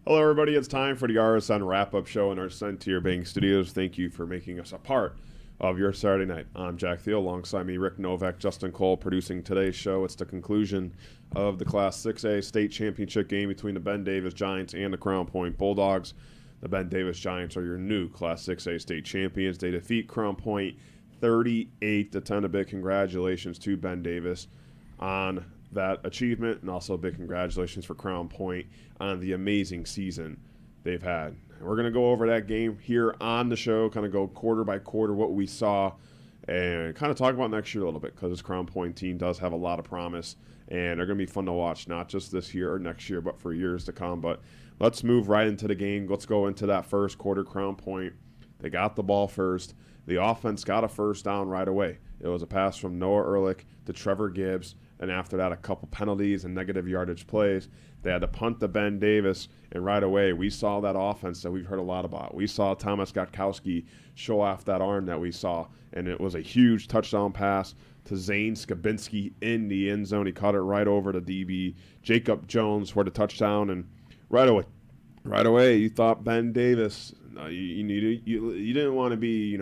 Hello, everybody. It's time for the RSN wrap-up show in our St. Tier Bank Studios. Thank you for making us a part of your Saturday night. I'm Jack Thiel, alongside me, Rick Novak, Justin Cole, producing today's show. It's the conclusion of the Class 6A state championship game between the Ben Davis Giants and the Crown Point Bulldogs. The Ben Davis Giants are your new Class 6A state champions. They defeat Crown Point 38-10. A big congratulations to Ben Davis on that achievement, and also a big congratulations for Crown Point on the amazing season they've had. We're going to go over that game here on the show, kind of go quarter by quarter what we saw, and kind of talk about next year a little bit, because this Crown Point team does have a lot of promise, and they're going to be fun to watch, not just this year or next year, but for years to come. But let's move right into the game. Let's go into that first quarter. Crown Point, they got the ball first. The offense got a first down right away. It was a pass from Noah Ehrlich to Trevor Gibbs, and after that, a couple penalties and negative yardage plays. They had to punt to Ben Davis, and right away, we saw that offense that we've heard a lot about. We saw Thomas Gotkowski show off that arm that we saw, and it was a huge touchdown pass to Zane Skabinski in the end zone. He caught it right over to DB Jacob Jones for the touchdown, and right away, you thought Ben Davis, you didn't want to be,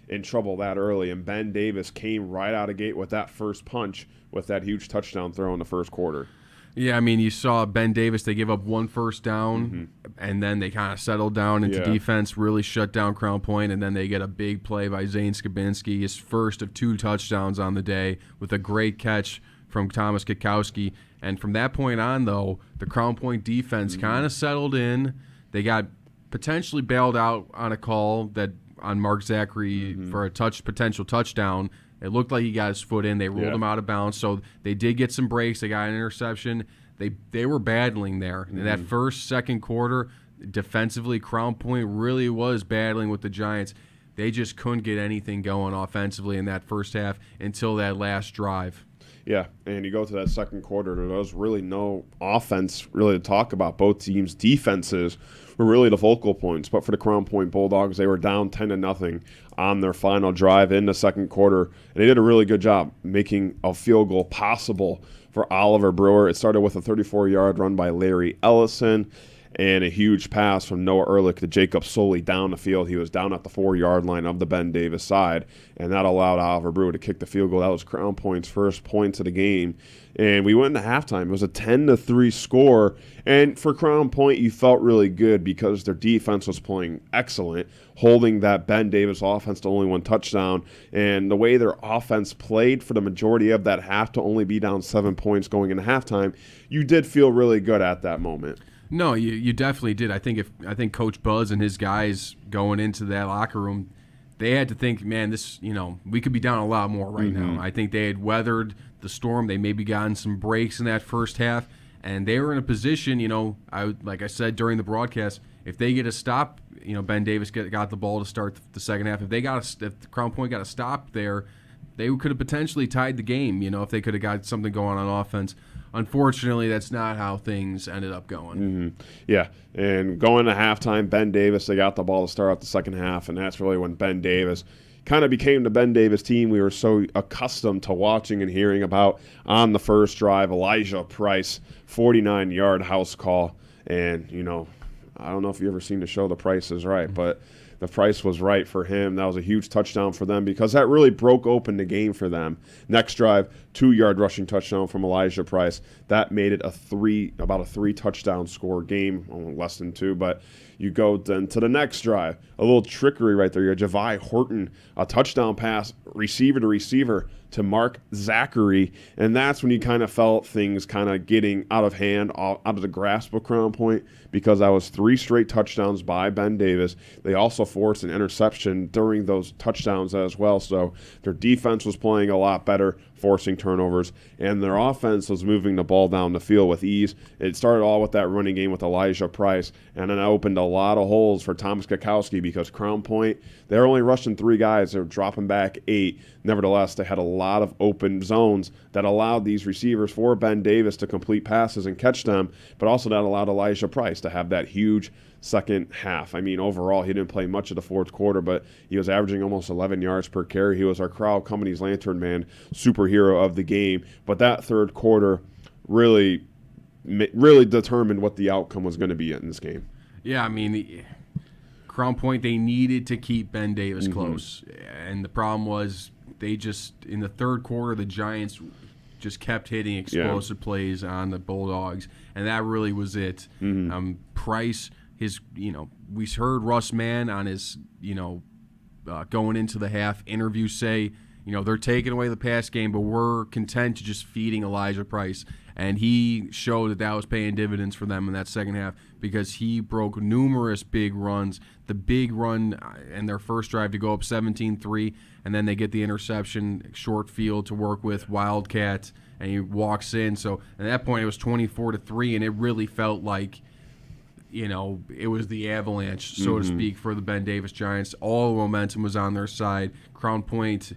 in trouble that early, and Ben Davis came right out of gate with that first punch with that huge touchdown throw in the first quarter. Yeah, I mean, you saw Ben Davis, they give up one first down, and then they kind of settled down into defense, really shut down Crown Point, and then they get a big play by Zane Skabinski, his first of 2 touchdowns on the day, with a great catch from Thomas Gotkowski. And from that point on, though, the Crown Point defense kind of settled in. They got potentially bailed out on a call on Mark Zachary for a potential touchdown. It looked like he got his foot in. They rolled him out of bounds. So they did get some breaks. They got an interception. They were battling there. In that second quarter, defensively, Crown Point really was battling with the Giants. They just couldn't get anything going offensively in that first half until that last drive. Yeah, and you go to that second quarter, there was really no offense really to talk about. Both teams' defenses were really the focal points. But for the Crown Point Bulldogs, they were down 10-0 on their final drive in the second quarter. And they did a really good job making a field goal possible for Oliver Brewer. It started with a 34-yard run by Larry Ellison and a huge pass from Noah Ehrlich to Jacob Soley down the field. He was down at the 4-yard line of the Ben Davis side, and that allowed Oliver Brewer to kick the field goal. That was Crown Point's first points of the game. And we went into halftime. It was a 10-3 score. And for Crown Point, you felt really good because their defense was playing excellent, holding that Ben Davis offense to only 1 touchdown. And the way their offense played for the majority of that half to only be down 7 points going into halftime, you did feel really good at that moment. No, you definitely did. I think Coach Buzz and his guys going into that locker room, they had to think, man, we could be down a lot more right now. I think they had weathered the storm. They maybe gotten some breaks in that first half, and they were in a position, like I said during the broadcast, if they get a stop, Ben Davis got the ball to start the second half. If Crown Point got a stop there, they could have potentially tied the game, if they could have got something going on offense. Unfortunately, that's not how things ended up going. Yeah, and going to halftime, Ben Davis, they got the ball to start out the second half, and that's really when Ben Davis kind of became the Ben Davis team we were so accustomed to watching and hearing about on the first drive. Elijah Price, 49-yard house call, and, I don't know if you've ever seen the show The Price is Right, but the price was right for him. That was a huge touchdown for them because that really broke open the game for them. Next drive, 2-yard rushing touchdown from Elijah Price. That made it about a 3-touchdown score game, less than 2. But you go then to the next drive, a little trickery right there. You had Javai Horton, a touchdown pass, receiver to receiver to Mark Zachary, and that's when you kind of felt things kind of getting out of hand, out of the grasp of Crown Point, because that was 3 straight touchdowns by Ben Davis. They also forced an interception during those touchdowns as well, so their defense was playing a lot better, forcing turnovers, and their offense was moving the ball down the field with ease. It started all with that running game with Elijah Price, and then opened a lot of holes for Thomas Gotkowski because Crown Point, they're only rushing 3 guys. They're dropping back 8. Nevertheless, they had a lot of open zones that allowed these receivers for Ben Davis to complete passes and catch them, but also that allowed Elijah Price to have that huge second half. I mean, overall, he didn't play much of the fourth quarter, but he was averaging almost 11 yards per carry. He was our Crowd Company's Lantern Man superhero of the game. But that third quarter really really determined what the outcome was going to be in this game. Yeah, I mean, Crown Point, they needed to keep Ben Davis close. And the problem was they just, in the third quarter, the Giants just kept hitting explosive plays on the Bulldogs. And that really was it. Price, we heard Russ Mann on his, going into the half interview say, they're taking away the pass game, but we're content to just feeding Elijah Price. And he showed that was paying dividends for them in that second half because he broke numerous big runs. The big run in their first drive to go up 17-3, and then they get the interception, short field to work with, Wildcat, and he walks in. So at that point it was 24-3, and it really felt like it was the avalanche, so to speak, for the Ben Davis Giants. All the momentum was on their side. Crown Point,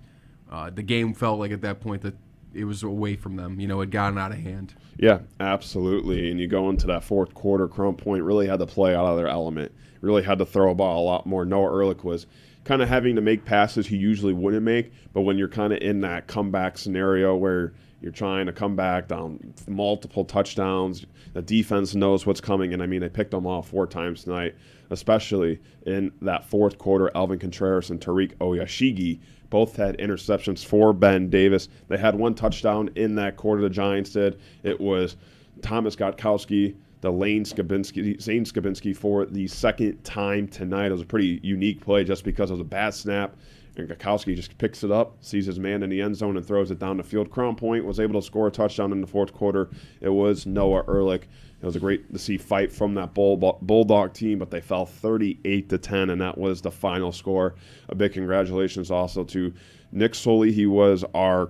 the game felt like at that point that it was away from them. It had gotten out of hand. Yeah, absolutely. And you go into that fourth quarter, Crown Point really had to play out of their element. Really had to throw a ball a lot more. Noah Ehrlich was kind of having to make passes he usually wouldn't make, but when you're kind of in that comeback scenario where you're trying to come back down multiple touchdowns, the defense knows what's coming, and they picked them off 4 times tonight, especially in that fourth quarter. Alvin Contreras and Tariq Oyashigi both had interceptions for Ben Davis. They had 1 touchdown in that quarter, the Giants did. It was Thomas Gotkowski, Zane Skabinski for the second time tonight. It was a pretty unique play just because it was a bad snap. And Gotkowski just picks it up, sees his man in the end zone, and throws it down the field. Crown Point was able to score a touchdown in the fourth quarter. It was Noah Ehrlich. It was a great to see fight from that Bulldog team, but they fell 38-10, and that was the final score. A big congratulations also to Nick Soley. He was our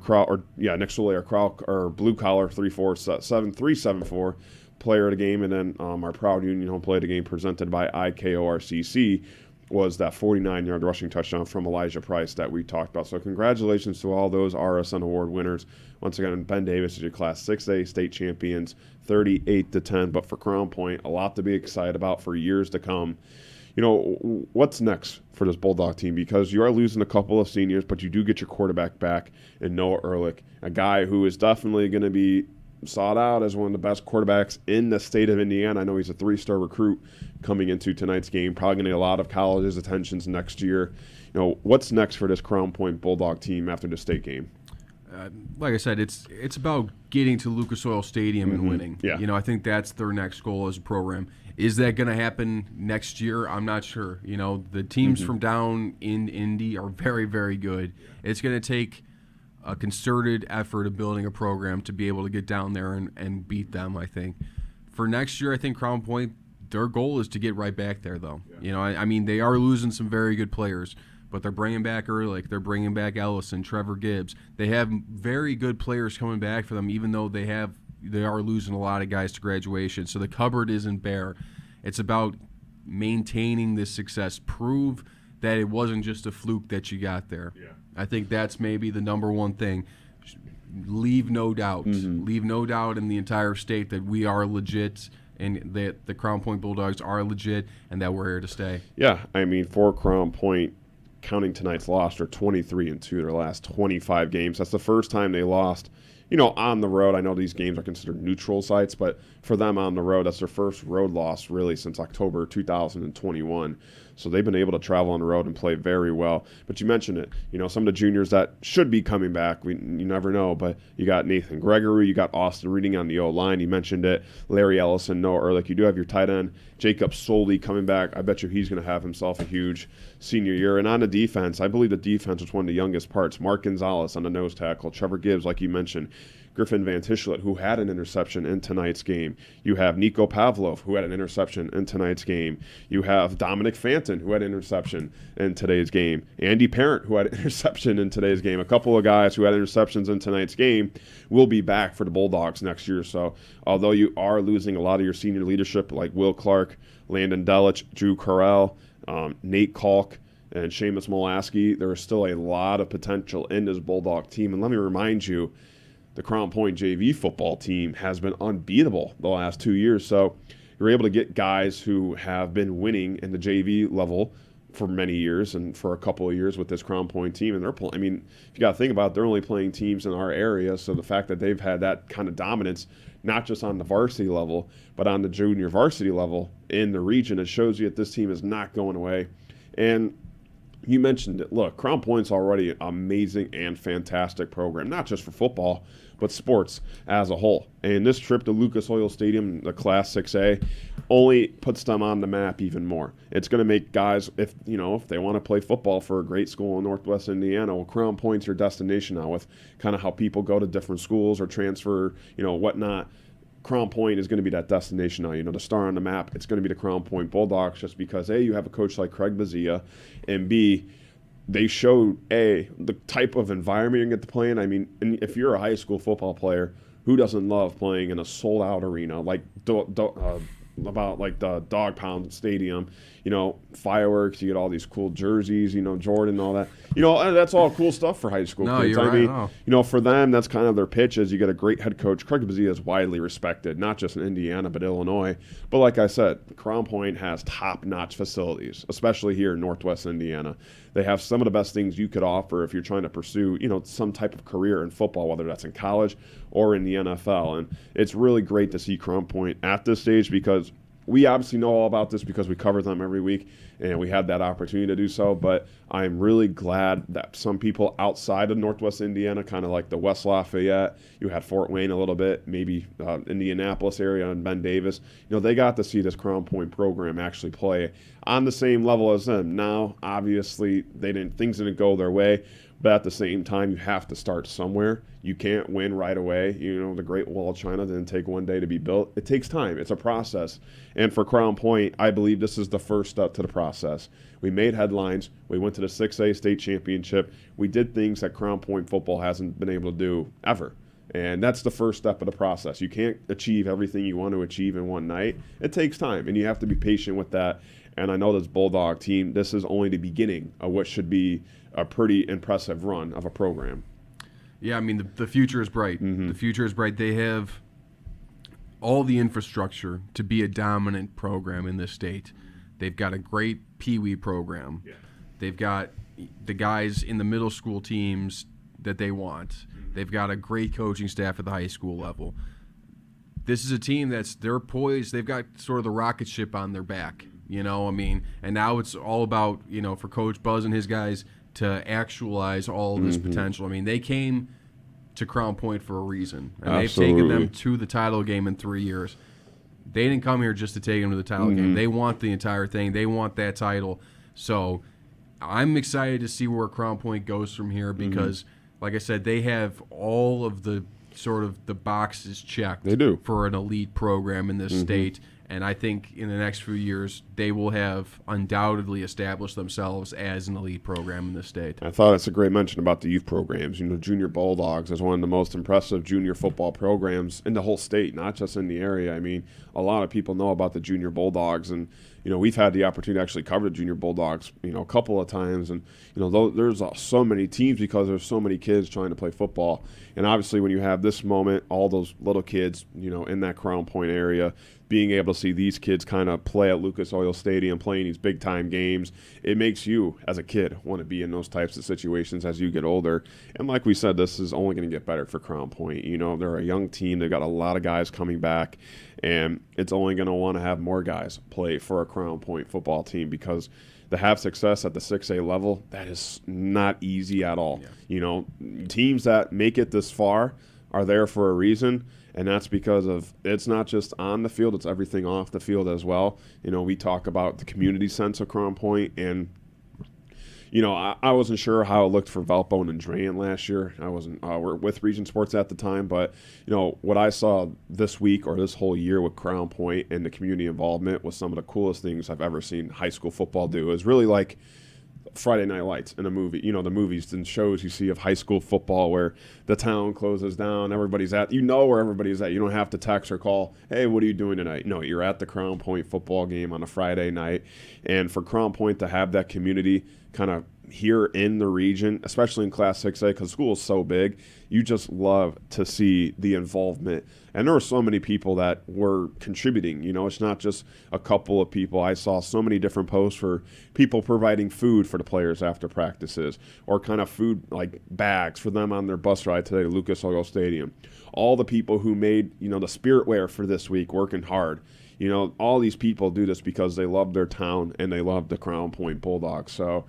Nick Soley, our blue collar 374 player of the game, and then our proud Union home play of the game presented by IKORCC was that 49-yard rushing touchdown from Elijah Price that we talked about. So congratulations to all those RSN award winners. Once again, Ben Davis is your Class 6A state champions, 38-10. But for Crown Point, a lot to be excited about for years to come. What's next for this Bulldog team? Because you are losing a couple of seniors, but you do get your quarterback back in Noah Ehrlich, a guy who is definitely going to be sought out as one of the best quarterbacks in the state of Indiana. I know he's a 3-star recruit coming into tonight's game. Probably going to get a lot of colleges' attentions next year. What's next for this Crown Point Bulldog team after the state game? Like I said, it's about getting to Lucas Oil Stadium and winning. Yeah. I think that's their next goal as a program. Is that going to happen next year? I'm not sure. The teams from down in Indy are very, very good. It's going to take a concerted effort of building a program to be able to get down there and beat them, I think. For next year, I think Crown Point, their goal is to get right back there, though. Yeah. They are losing some very good players, but they're bringing back Ehrlich, they're bringing back Ellison, Trevor Gibbs. They have very good players coming back for them, even though they are losing a lot of guys to graduation. So the cupboard isn't bare. It's about maintaining this success. Prove that it wasn't just a fluke that you got there. Yeah. I think that's maybe the number one thing. Leave no doubt. Leave no doubt in the entire state that we are legit and that the Crown Point Bulldogs are legit and that we're here to stay. Yeah, for Crown Point, counting tonight's loss, they're 23-2 their last 25 games. That's the first time they lost, on the road. I know these games are considered neutral sites, but for them on the road, that's their first road loss really since October 2021. So they've been able to travel on the road and play very well. But you mentioned it, some of the juniors that should be coming back. You never know, but you got Nathan Gregory, you got Austin Reading on the O-line. You mentioned it, Larry Ellison, Noah Ehrlich. You do have your tight end, Jacob Soley, coming back. I bet you he's going to have himself a huge senior year. And on the defense, I believe the defense was one of the youngest parts. Mark Gonzalez on the nose tackle, Trevor Gibbs, like you mentioned, Griffin Van Tischlet, who had an interception in tonight's game. You have Nico Pavlov, who had an interception in tonight's game. You have Dominic Fanton, who had an interception in today's game. Andy Parent, who had an interception in today's game. A couple of guys who had interceptions in tonight's game will be back for the Bulldogs next year. So although you are losing a lot of your senior leadership like Will Clark, Landon Delich, Drew Carell, Nate Kalk, and Seamus Molaski, there is still a lot of potential in this Bulldog team. And let me remind you, the Crown Point JV football team has been unbeatable the last 2 years. So you're able to get guys who have been winning in the JV level for many years and for a couple of years with this Crown Point team. And they're playing, if you got to think about it, they're only playing teams in our area. So the fact that they've had that kind of dominance not just on the varsity level, but on the junior varsity level in the region. It shows you that this team is not going away. And you mentioned it. Look, Crown Point's already an amazing and fantastic program, not just for football, but sports as a whole. And this trip to Lucas Oil Stadium, the Class 6A, only puts them on the map even more. It's going to make guys, if they want to play football for a great school in Northwest Indiana, well, Crown Point's your destination now, with kind of how people go to different schools or transfer, whatnot. Crown Point is going to be that destination now. The star on the map, it's going to be the Crown Point Bulldogs, just because, A, you have a coach like Craig Bazia, and B, they showed, A, the type of environment you get to play in. I mean, and if you're a high school football player, who doesn't love playing in a sold-out arena like about like the Dog Pound Stadium, fireworks, you get all these cool jerseys, Jordan and all that. That's all cool stuff for high school kids. You're right. For them, that's kind of their pitch is you get a great head coach. Craig Bazia is widely respected, not just in Indiana, but Illinois. But like I said, Crown Point has top-notch facilities, especially here in Northwest Indiana. They have some of the best things you could offer if you're trying to pursue, some type of career in football, whether that's in college or in the NFL. And it's really great to see Crown Point at this stage, because we obviously know all about this because we cover them every week, and we had that opportunity to do so. But I'm really glad that some people outside of Northwest Indiana, kind of like the West Lafayette, you had Fort Wayne a little bit, maybe Indianapolis area and Ben Davis, they got to see this Crown Point program actually play on the same level as them. Now, obviously, things didn't go their way, but at the same time, you have to start somewhere. You can't win right away. The Great Wall of China didn't take one day to be built. It takes time. It's a process. And for Crown Point, I believe this is the first step to the process. We made headlines. We went to the 6A state championship. We did things that Crown Point football hasn't been able to do ever. And that's the first step of the process. You can't achieve everything you want to achieve in one night. It takes time, and you have to be patient with that. And I know this Bulldog team, this is only the beginning of what should be a pretty impressive run of a program. Yeah, I mean, the future is bright. Mm-hmm. The future is bright. They have all the infrastructure to be a dominant program in this state. They've got a great Pee Wee program. Yeah. They've got the guys in the middle school teams that they want. Mm-hmm. They've got a great coaching staff at the high school level. This is a team they're poised. They've got sort of the rocket ship on their back, and now it's all about, for Coach Buzz and his guys to actualize all of this potential. I mean, they came to Crown Point for a reason, and they've taken them to the title game in 3 years. They didn't come here just to take them to the title game. They want the entire thing. They want that title. So I'm excited to see where Crown Point goes from here, because, like I said, they have all of the sort of the boxes checked. They do. For an elite program in this state. And I think in the next few years, they will have undoubtedly established themselves as an elite program in this state. I thought it's a great mention about the youth programs. Junior Bulldogs is one of the most impressive junior football programs in the whole state, not just in the area. I mean, a lot of people know about the Junior Bulldogs, and we've had the opportunity to actually cover the Junior Bulldogs, a couple of times. And, there's so many teams because there's so many kids trying to play football. And obviously when you have this moment, all those little kids, in that Crown Point area, being able to see these kids kind of play at Lucas Oil Stadium, playing these big-time games, it makes you, as a kid, want to be in those types of situations as you get older. And like we said, this is only going to get better for Crown Point. They're a young team. They've got a lot of guys coming back, and it's only going to want to have more guys play for a Crown Point football team, because to have success at the 6A level, that is not easy at all. Yeah. Teams that make it this far are there for a reason. And that's because of, it's not just on the field, it's everything off the field as well. We talk about the community sense of Crown Point, and, I wasn't sure how it looked for Valpo and Drain last year. I wasn't we're with Region Sports at the time, but, what I saw this week or this whole year with Crown Point and the community involvement was some of the coolest things I've ever seen high school football do. It was really like Friday Night Lights in a movie, the movies and shows you see of high school football where the town closes down, everybody's at, where everybody's at. You don't have to text or call, hey, what are you doing tonight? No, you're at the Crown Point football game on a Friday night. And for Crown Point to have that community kind of here in the region, especially in Class 6A, because school is so big, you just love to see the involvement. And there were so many people that were contributing. It's not just a couple of people. I saw so many different posts for people providing food for the players after practices, or kind of food like bags for them on their bus ride today to Lucas Oil Stadium. All the people who made, the spirit wear for this week, working hard. All these people do this because they love their town and they love the Crown Point Bulldogs. So,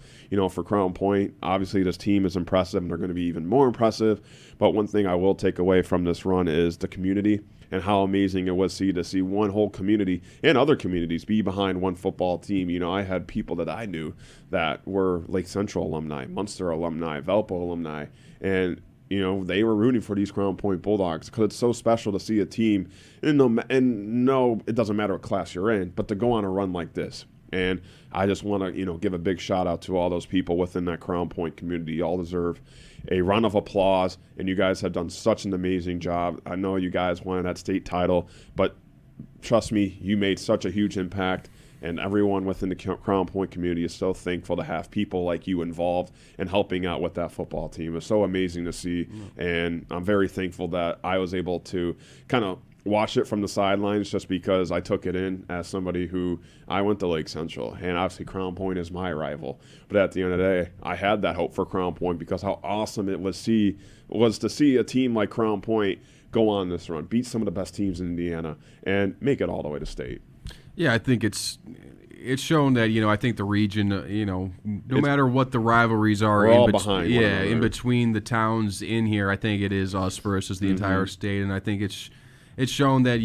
for Crown Point, obviously this team is impressive and they're going to be even more impressive. But one thing I will take away from this run is the community and how amazing it was to see one whole community and other communities be behind one football team. I had people that I knew that were Lake Central alumni, Munster alumni, Valpo alumni, and they were rooting for these Crown Point Bulldogs because it's so special to see a team, and no, it doesn't matter what class you're in, but to go on a run like this. And I just want to, give a big shout out to all those people within that Crown Point community. You all deserve a round of applause, and you guys have done such an amazing job. I know you guys won that state title, but trust me, you made such a huge impact. And everyone within the Crown Point community is so thankful to have people like you involved and helping out with that football team. It's so amazing to see. And I'm very thankful that I was able to kind of watch it from the sidelines just because I took it in as somebody who I went to Lake Central. And obviously Crown Point is my rival. But at the end of the day, I had that hope for Crown Point because how awesome it was to see a team like Crown Point go on this run, beat some of the best teams in Indiana, and make it all the way to state. Yeah, I think it's shown that I think the region no matter what the rivalries are, we're all behind. In between the towns in here, I think it is us versus the entire state, and I think it's shown that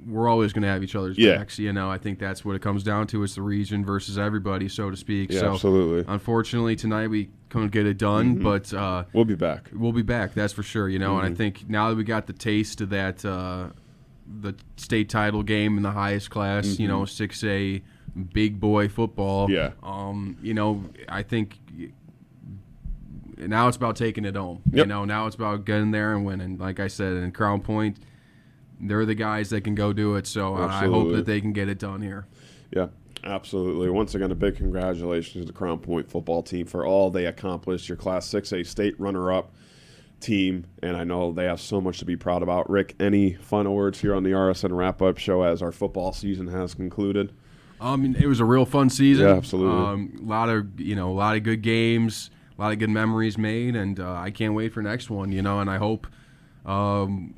we're always going to have each other's backs. I think that's what it comes down to. It's the region versus everybody, so to speak. Yeah, so absolutely. Unfortunately, tonight we couldn't get it done, but we'll be back. We'll be back. That's for sure. And I think now that we got the taste of that. The state title game in the highest class, 6A big boy football. Yeah. I think now it's about taking it home. Yep. Now it's about getting there and winning. Like I said, in Crown Point, they're the guys that can go do it. So I hope that they can get it done here. Yeah, absolutely. Once again, a big congratulations to the Crown Point football team for all they accomplished. Your Class 6A state runner-up team, and I know they have so much to be proud about. Rick, any final words here on the RSN wrap-up show as our football season has concluded? It was a real fun season. Yeah, absolutely. A lot of good games, a lot of good memories made, and I can't wait for next one. And I hope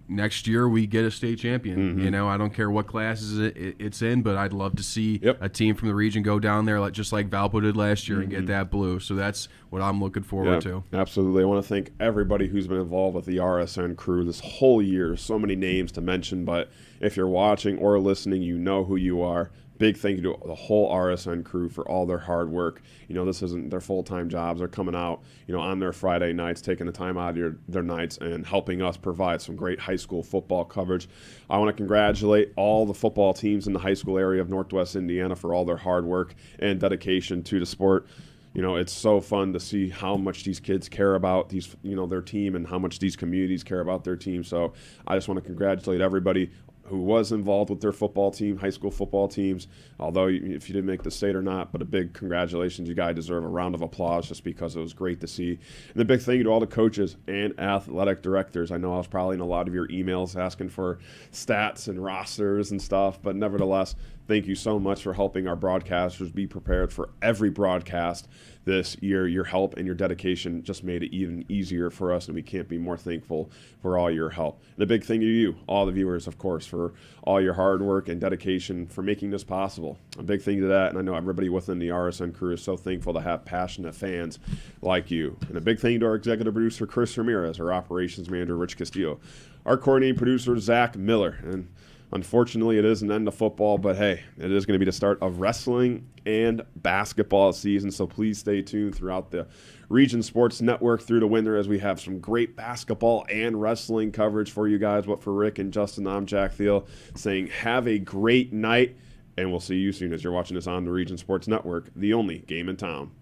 next year we get a state champion. I don't care what classes it's in, but I'd love to see a team from the region go down there just like Valpo did last year and get that blue. So that's what I'm looking forward to. Absolutely. I want to thank everybody who's been involved with the RSN crew this whole year. So many names to mention, but if you're watching or listening, you know who you are. Big thank you to the whole RSN crew for all their hard work. This isn't their full-time jobs. They're coming out, on their Friday nights, taking the time out of their nights and helping us provide some great high school football coverage. I want to congratulate all the football teams in the high school area of Northwest Indiana for all their hard work and dedication to the sport. It's so fun to see how much these kids care about their team and how much these communities care about their team. So I just want to congratulate everybody who was involved with their football team, high school football teams, although if you didn't make the state or not, but a big congratulations. You guys deserve a round of applause just because it was great to see. And a big thank you to all the coaches and athletic directors. I know I was probably in a lot of your emails asking for stats and rosters and stuff, but nevertheless, thank you so much for helping our broadcasters be prepared for every broadcast this year. Your help and your dedication just made it even easier for us, and we can't be more thankful for all your help. And a big thank you to you, all the viewers, of course, for all your hard work and dedication for making this possible. A big thank you to that, and I know everybody within the RSN crew is so thankful to have passionate fans like you. And a big thank you to our executive producer, Chris Ramirez, our operations manager, Rich Castillo, our coordinating producer, Zach Miller, and unfortunately, it is an end of football, but hey, it is going to be the start of wrestling and basketball season, so please stay tuned throughout the Region Sports Network through the winter as we have some great basketball and wrestling coverage for you guys. But for Rick and Justin, I'm Jack Thiel saying have a great night, and we'll see you soon as you're watching this on the Region Sports Network, the only game in town.